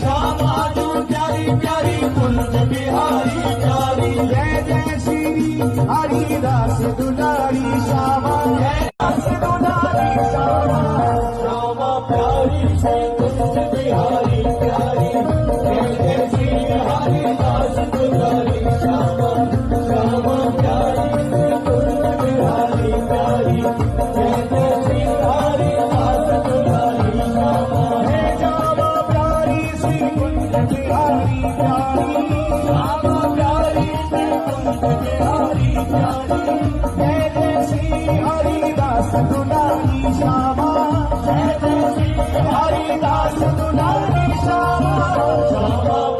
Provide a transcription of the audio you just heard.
श्यामा जो प्यारी प्यारी कुंज बिहारी प्यारी जय जय श्री हरिदास दुलारी श्यामा जय दास दुलारी श्यामा श्यामा प्यारी श्री कुंज बिहारी प्यारी जय जय श्री हरिदास दुलारी श्यामा श्यामा प्यारी श्री कुंज बिहारी प्यारी जय जय श्री हरिदास दुलारी श्यामा जय श्यामा प्यारी श्री कुंज बिहारी प्यारी श्यामा प्यारी श्री कुंज बिहारी प्यारी जय जय श्री हरिदास दुलारी श्यामा जय जय श्री हरिदास दुलारी श्यामा श्यामा